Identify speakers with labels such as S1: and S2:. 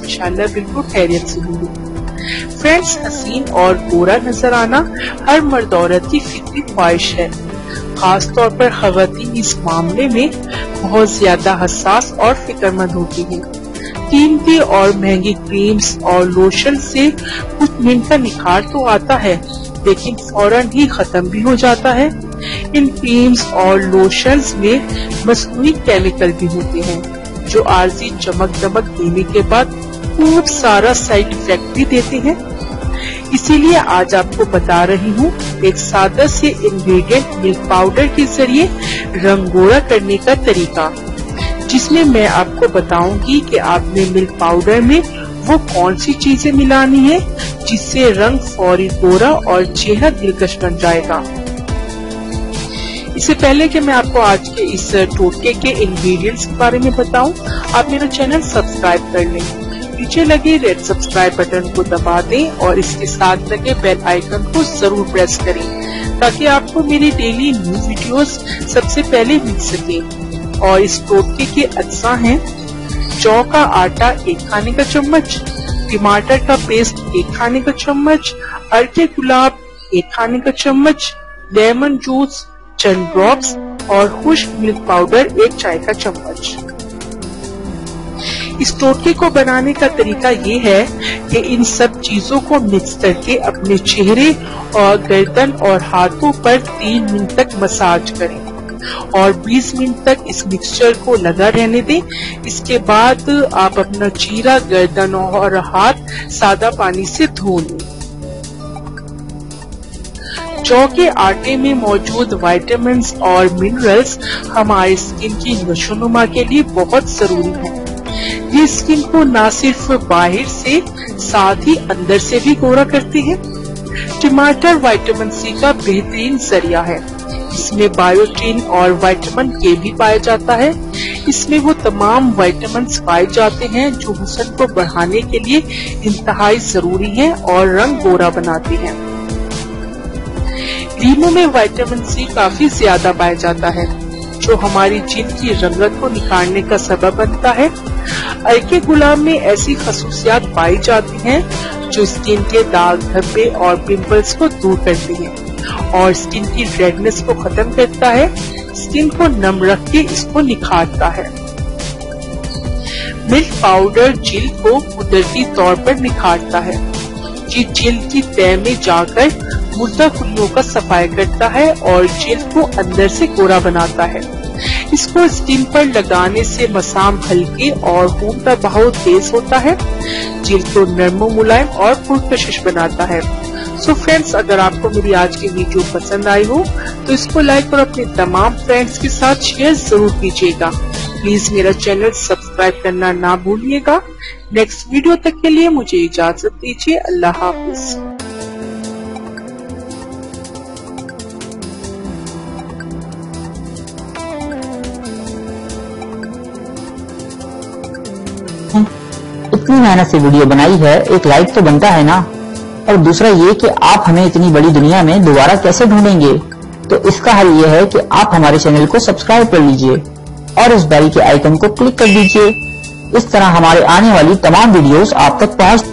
S1: इंशाल्लाह बिल्कुल खैरियत से होंगे। फ्रेंड्स, हसीन और गोरा नजर आना हर मर्द औरत की फितरी ख्वाहिश है। खास तौर पर खवातीन इस मामले में बहुत ज्यादा हसास और फिक्रमंद होती हैं। कीमती और महंगी क्रीम्स और लोशन से कुछ मिनट का निखार तो आता है, लेकिन फौरन ही खत्म भी हो जाता है। इन क्रीम्स और लोशंस में मसनूई केमिकल भी होते हैं जो आर्जी चमक दमक देने के बाद खूब सारा साइड इफेक्ट भी देते हैं। इसीलिए आज आपको बता रही हूँ एक सादा से इंग्रेडिएंट मिल्क पाउडर के जरिए रंग गोरा करने का तरीका, जिसमें मैं आपको बताऊंगी कि आपने मिल्क पाउडर में वो कौन सी चीजें मिलानी है जिससे रंग फौरी गोरा और चेहरा दिलकश बन जाएगा। इससे पहले कि मैं आपको आज के इस टोटके के इंग्रेडिएंट्स के बारे में बताऊं, आप मेरा चैनल सब्सक्राइब कर लें। नीचे लगे रेड सब्सक्राइब बटन को दबा दें और इसके साथ लगे बेल आइकन को जरूर प्रेस करें ताकि आपको मेरी डेली न्यू वीडियोस सबसे पहले मिल सके। और इस टोटके के अज्जा हैं जौ का आटा 1 खाने का चम्मच, टमाटर का पेस्ट 1 खाने का चम्मच, अर्के गुलाब 1 खाने का चम्मच, लेमन जूस चंद ड्रॉप्स और खुश्क मिल्क पाउडर 1 चाय का चम्मच। इस टोटके को बनाने का तरीका ये है कि इन सब चीजों को मिक्स करके अपने चेहरे और गर्दन और हाथों पर 3 मिनट तक मसाज करें और 20 मिनट तक इस मिक्सचर को लगा रहने दें। इसके बाद आप अपना चेहरा, गर्दन और हाथ सादा पानी से धो लें। जौ के आटे में मौजूद विटामिन्स और मिनरल्स हमारी स्किन की नशोनुमा के लिए बहुत जरूरी है। ये स्किन को न सिर्फ बाहर से साथ ही अंदर से भी गोरा करते हैं। टमाटर विटामिन सी का बेहतरीन जरिया है। इसमें बायोटिन और विटामिन के भी पाया जाता है। इसमें वो तमाम विटामिन्स पाए जाते हैं जो हुस्न को बढ़ाने के लिए इंतहाई जरूरी हैं और रंग गोरा बनाते हैं। लीमू में विटामिन सी काफी ज्यादा पाया जाता है जो हमारी जिल्द की रंगत को निखारने का सबब बनता है। अर्के गुलाब में ऐसी खसूसियात पाई जाती हैं जो स्किन के दाग, धब्बे और पिंपल्स को दूर करती हैं और स्किन की रेडनेस को खत्म करता है। स्किन को नम रख के इसको निखारता है। मिल्क पाउडर जिल्द को कुदरती तौर पर निखारता है। ये जिल्द की तह में जाकर मुर्दा खुलियों का सफाई करता है और जिल्द को अंदर से गोरा बनाता है। इसको स्किन पर लगाने से मसाम हल्के और खून का बहाव तेज होता है। जिल्द को नरम, मुलायम और पुरकशिश बनाता है। सो फ्रेंड्स, अगर आपको मेरी आज की वीडियो पसंद आई हो तो इसको लाइक और अपने तमाम फ्रेंड्स के साथ शेयर जरूर कीजिएगा। प्लीज मेरा चैनल सब्सक्राइब करना ना भूलिएगा। नेक्स्ट वीडियो तक के लिए मुझे इजाजत दीजिए। अल्लाह हाफिज।
S2: इतनी मेहनत से वीडियो बनाई है, एक लाइक तो बनता है ना। और दूसरा ये कि आप हमें इतनी बड़ी दुनिया में दोबारा कैसे ढूंढेंगे, तो इसका हल ये है कि आप हमारे चैनल को सब्सक्राइब कर लीजिए और इस बेल के आइकन को क्लिक कर दीजिए। इस तरह हमारे आने वाली तमाम वीडियोस आप तक पहुंच